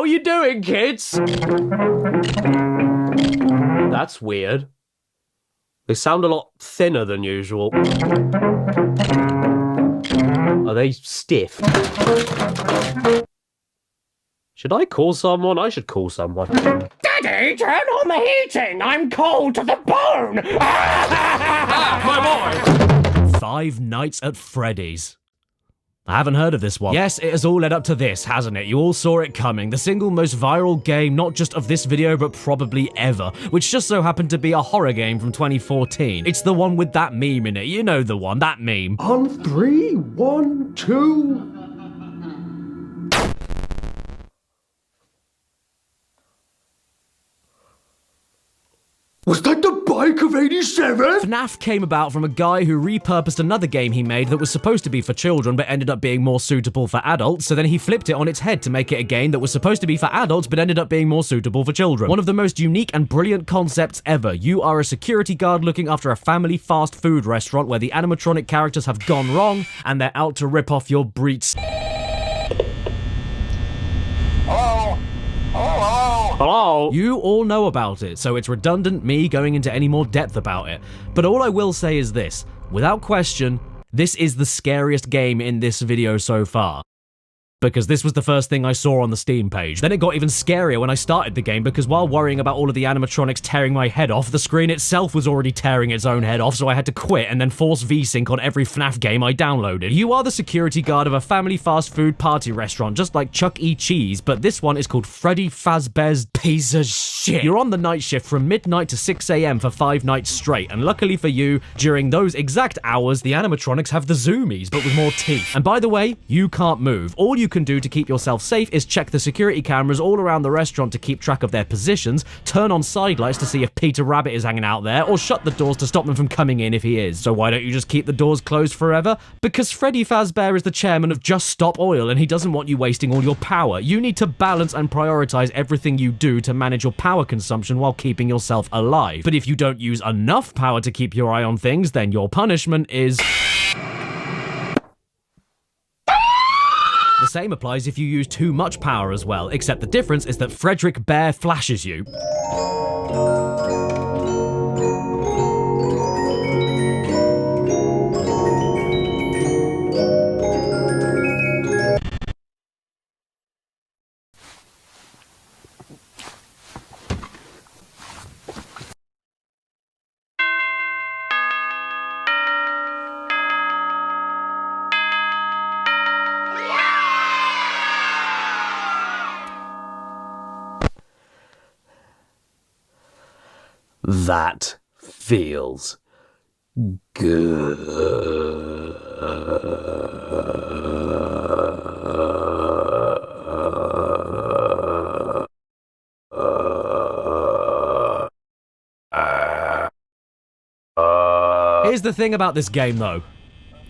What are you doing, kids? That's weird. They sound a lot thinner than usual. Are they stiff? Should I call someone? I should call someone. Daddy, turn on the heating! I'm cold to the bone! My boy! Five Nights at Freddy's. I haven't heard of this one. Yes, it has all led up to this, hasn't it? You all saw it coming. The single most viral game, not just of this video, but probably ever, which just so happened to be a horror game from 2014. It's the one with that meme in it. You know the one, that meme. On 3, 1, 2... Was that the bike of 87? FNAF came about from a guy who repurposed another game he made that was supposed to be for children but ended up being more suitable for adults, so then he flipped it on its head to make it a game that was supposed to be for adults but ended up being more suitable for children. One of the most unique and brilliant concepts ever. You are a security guard looking after a family fast food restaurant where the animatronic characters have gone wrong and they're out to rip off your breets. Hello? You all know about it, so it's redundant me going into any more depth about it. But all I will say is this, without question, this is the scariest game in this video so far. Because this was the first thing I saw on the Steam page. Then it got even scarier when I started the game because while worrying about all of the animatronics tearing my head off, the screen itself was already tearing its own head off, so I had to quit and then force VSync on every FNAF game I downloaded. You are the security guard of a family fast food party restaurant, just like Chuck E. Cheese, but this one is called Freddy Fazbear's Piece of Shit. You're on the night shift from midnight to 6 AM for 5 nights straight, and luckily for you, during those exact hours, the animatronics have the zoomies, but with more teeth. And by the way, you can't move. All you can do to keep yourself safe is check the security cameras all around the restaurant to keep track of their positions, turn on side lights to see if Peter Rabbit is hanging out there, or shut the doors to stop them from coming in if he is. So why don't you just keep the doors closed forever? Because Freddy Fazbear is the chairman of Just Stop Oil and he doesn't want you wasting all your power. You need to balance and prioritize everything you do to manage your power consumption while keeping yourself alive. But if you don't use enough power to keep your eye on things, then your punishment is... The same applies if you use too much power as well, except the difference is that Frederick Bear flashes you. That feels good. Here's the thing about this game though.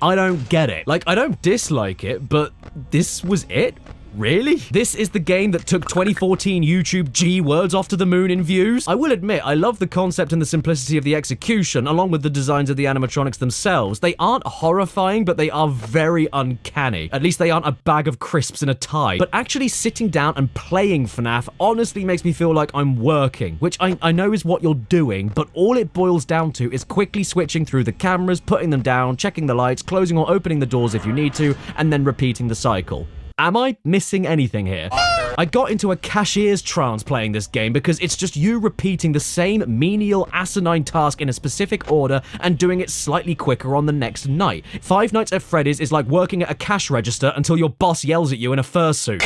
I don't get it. Like, I don't dislike it, but this was it? Really? This is the game that took 2014 YouTube G-words off to the moon in views? I will admit, I love the concept and the simplicity of the execution, along with the designs of the animatronics themselves. They aren't horrifying, but they are very uncanny. At least they aren't a bag of crisps in a tie. But actually sitting down and playing FNAF honestly makes me feel like I'm working, which I know is what you're doing, but all it boils down to is quickly switching through the cameras, putting them down, checking the lights, closing or opening the doors if you need to, and then repeating the cycle. Am I missing anything here? I got into a cashier's trance playing this game because it's just you repeating the same menial asinine task in a specific order and doing it slightly quicker on the next night. Five Nights at Freddy's is like working at a cash register until your boss yells at you in a fursuit.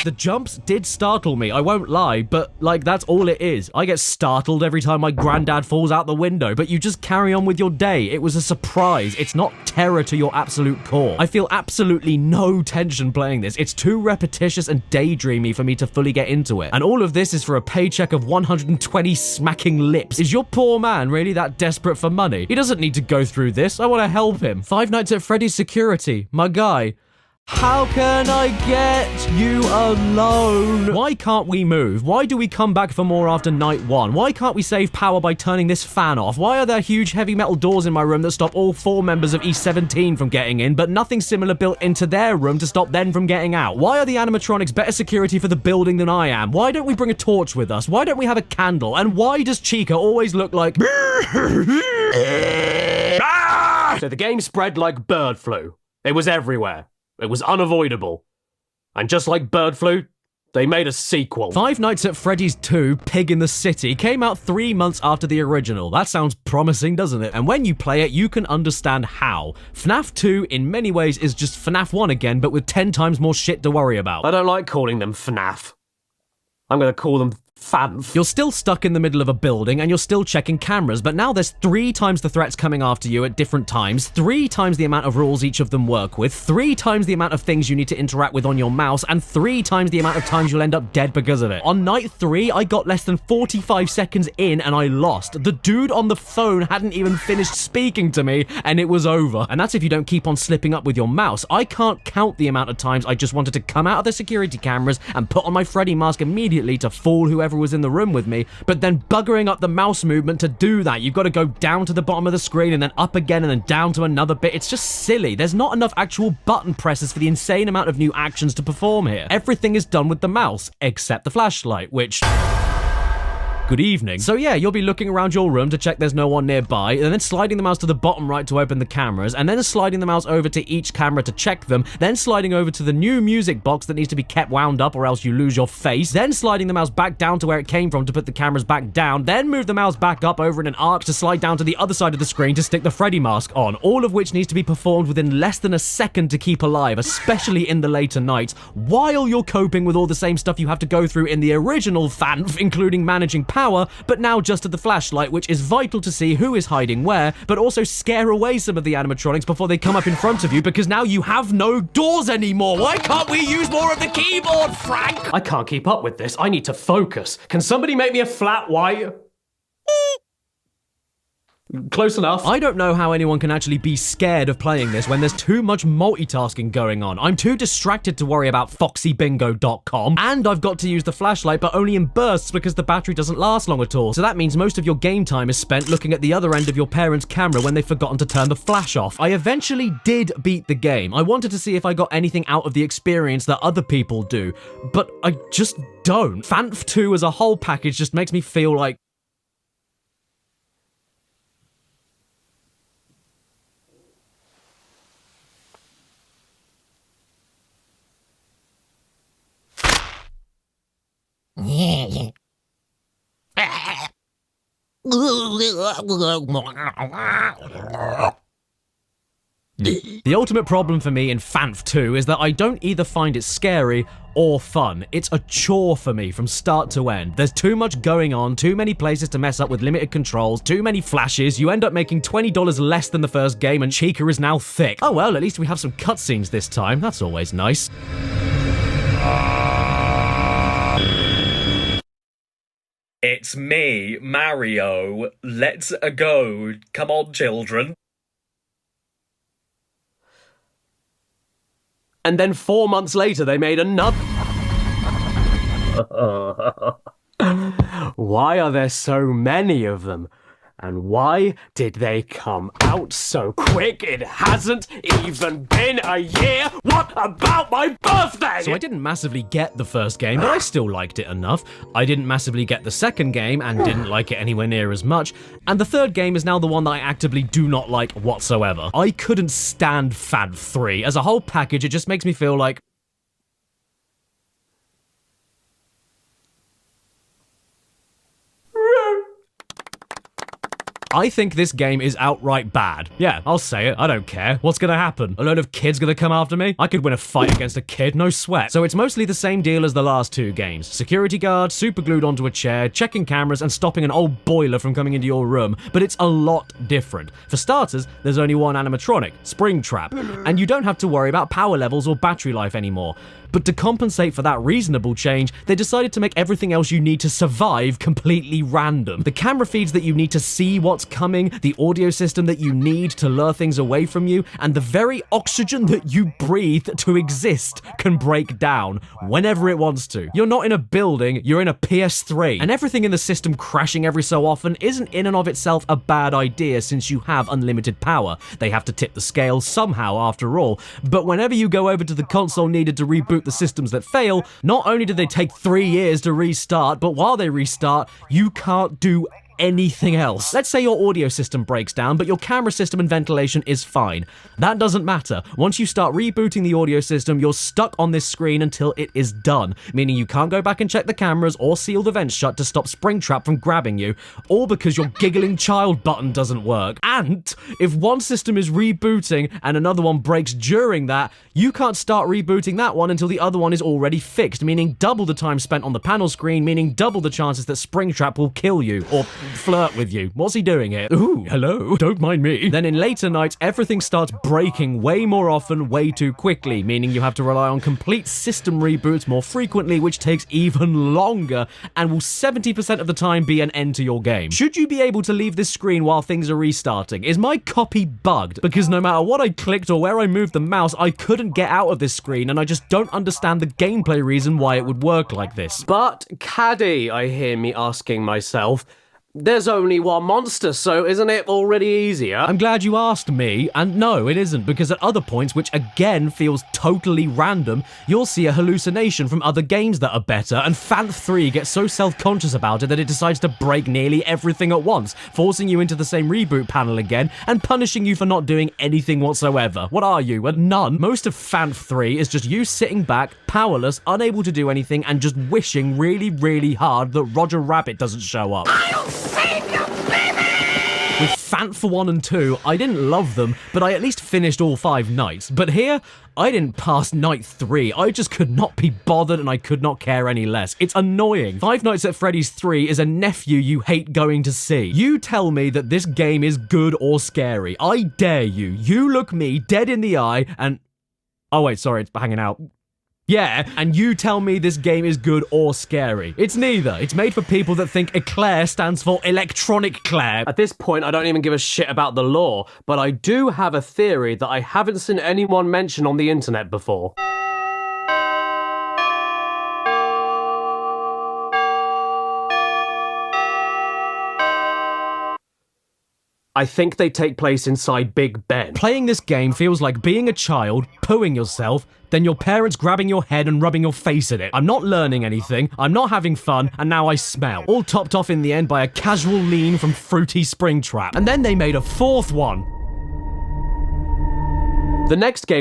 The jumps did startle me, I won't lie, but like that's all it is. I get startled every time my granddad falls out the window, but you just carry on with your day. It was a surprise. It's not terror to your absolute core. I feel absolutely no tension playing this. It's too repetitious and daydreamy for me to fully get into it. And all of this is for a paycheck of 120 smacking lips. Is your poor man really that desperate for money? He doesn't need to go through this. I want to help him. Five Nights at Freddy's security, my guy. How can I get you alone? Why can't we move? Why do we come back for more after night 1? Why can't we save power by turning this fan off? Why are there huge heavy metal doors in my room that stop all 4 members of E17 from getting in, but nothing similar built into their room to stop them from getting out? Why are the animatronics better security for the building than I am? Why don't we bring a torch with us? Why don't we have a candle? And why does Chica always look like... So the game spread like bird flu. It was everywhere. It was unavoidable. And just like bird flu, they made a sequel. Five Nights at Freddy's 2, Pig in the City, came out 3 months after the original. That sounds promising, doesn't it? And when you play it, you can understand how. FNAF 2, in many ways, is just FNAF 1 again, but with 10 times more shit to worry about. I don't like calling them FNAF. I'm gonna call them FANF. You're still stuck in the middle of a building and you're still checking cameras, but now there's 3 times the threats coming after you at different times, 3 times the amount of rules each of them work with, 3 times the amount of things you need to interact with on your mouse, and 3 times the amount of times you'll end up dead because of it. On night 3, I got less than 45 seconds in and I lost. The dude on the phone hadn't even finished speaking to me and it was over. And that's if you don't keep on slipping up with your mouse. I can't count the amount of times I just wanted to come out of the security cameras and put on my Freddy mask immediately to fool whoever was in the room with me, but then buggering up the mouse movement to do that. You've got to go down to the bottom of the screen and then up again and then down to another bit. It's just silly. There's not enough actual button presses for the insane amount of new actions to perform here. Everything is done with the mouse, except the flashlight, which... Good evening. So yeah, you'll be looking around your room to check there's no one nearby, and then sliding the mouse to the bottom right to open the cameras, and then sliding the mouse over to each camera to check them, then sliding over to the new music box that needs to be kept wound up or else you lose your face, then sliding the mouse back down to where it came from to put the cameras back down, then move the mouse back up over in an arc to slide down to the other side of the screen to stick the Freddy mask on, all of which needs to be performed within less than a second to keep alive, especially in the later nights, while you're coping with all the same stuff you have to go through in the original FNAF, including managing power, but now just to the flashlight, which is vital to see who is hiding where, but also scare away some of the animatronics before they come up in front of you, because now you have no doors anymore. Why can't we use more of the keyboard, Frank? I can't keep up with this. I need to focus. Can somebody make me a flat white? Close enough. I don't know how anyone can actually be scared of playing this when there's too much multitasking going on. I'm too distracted to worry about foxybingo.com, and I've got to use the flashlight, but only in bursts because the battery doesn't last long at all. So that means most of your game time is spent looking at the other end of your parents' camera when they've forgotten to turn the flash off. I eventually did beat the game. I wanted to see if I got anything out of the experience that other people do, but I just don't. FNAF 2 as a whole package just makes me feel like the ultimate problem for me in FNAF 2 is that I don't either find it scary or fun. It's a chore for me from start to end. There's too much going on, too many places to mess up with limited controls, too many flashes, you end up making $20 less than the first game, and Chica is now thick. Oh well, at least we have some cutscenes this time. That's always nice. It's me, Mario. Let's go. Come on, children. And then 4 months later, they made another... Why are there so many of them? And why did they come out so quick? It hasn't even been a year. What about my birthday? So I didn't massively get the first game, but I still liked it enough. I didn't massively get the second game and didn't like it anywhere near as much. And the third game is now the one that I actively do not like whatsoever. I couldn't stand FNAF 3. As a whole package, it just makes me feel like... I think this game is outright bad. Yeah, I'll say it. I don't care. What's gonna happen? A load of kids gonna come after me? I could win a fight against a kid, no sweat. So it's mostly the same deal as the last 2 games. Security guard, super glued onto a chair, checking cameras, and stopping an old boiler from coming into your room. But it's a lot different. For starters, there's only one animatronic, Springtrap, and you don't have to worry about power levels or battery life anymore. But to compensate for that reasonable change, they decided to make everything else you need to survive completely random. The camera feeds that you need to see what's coming, the audio system that you need to lure things away from you, and the very oxygen that you breathe to exist can break down whenever it wants to. You're not in a building, you're in a PS3. And everything in the system crashing every so often isn't in and of itself a bad idea since you have unlimited power. They have to tip the scale somehow after all. But whenever you go over to the console needed to reboot the systems that fail, not only do they take 3 years to restart, but while they restart, you can't do anything else. Let's say your audio system breaks down, but your camera system and ventilation is fine. That doesn't matter. Once you start rebooting the audio system, you're stuck on this screen until it is done, meaning you can't go back and check the cameras or seal the vents shut to stop Springtrap from grabbing you, all because your giggling child button doesn't work. And if one system is rebooting and another one breaks during that, you can't start rebooting that one until the other one is already fixed, meaning double the time spent on the panel screen, meaning double the chances that Springtrap will kill you, or flirt with you. What's he doing here? Ooh, hello, don't mind me. Then in later nights, everything starts breaking way more often, way too quickly, meaning you have to rely on complete system reboots more frequently, which takes even longer and will 70% of the time be an end to your game. Should you be able to leave this screen while things are restarting? Is my copy bugged? Because no matter what I clicked or where I moved the mouse, I couldn't get out of this screen, and I just don't understand the gameplay reason why it would work like this. But, Caddy, I hear me asking myself, there's only one monster, so isn't it already easier? I'm glad you asked me, and no, it isn't, because at other points, which again feels totally random, you'll see a hallucination from other games that are better, and fnaf 3 gets so self-conscious about it that it decides to break nearly everything at once, forcing you into the same reboot panel again, and punishing you for not doing anything whatsoever. What are you, a nun? Most of fnaf 3 is just you sitting back, powerless, unable to do anything, and just wishing really, really hard that Roger Rabbit doesn't show up. With fnaf 1 and 2, I didn't love them, but I at least finished all 5 nights. But here, I didn't pass night 3. I just could not be bothered and I could not care any less. It's annoying. Five Nights at Freddy's 3 is a nephew you hate going to see. You tell me that this game is good or scary. I dare you. You look me dead in the eye and... Oh wait, sorry, it's hanging out. Yeah, and you tell me this game is good or scary. It's neither. It's made for people that think Eclair stands for Electronic Claire. At this point, I don't even give a shit about the lore, but I do have a theory that I haven't seen anyone mention on the internet before. I think they take place inside Big Ben. Playing this game feels like being a child, pooing yourself, then your parents grabbing your head and rubbing your face in it. I'm not learning anything, I'm not having fun, and now I smell. All topped off in the end by a casual lean from Fruity Springtrap. And then they made a fourth one. The next game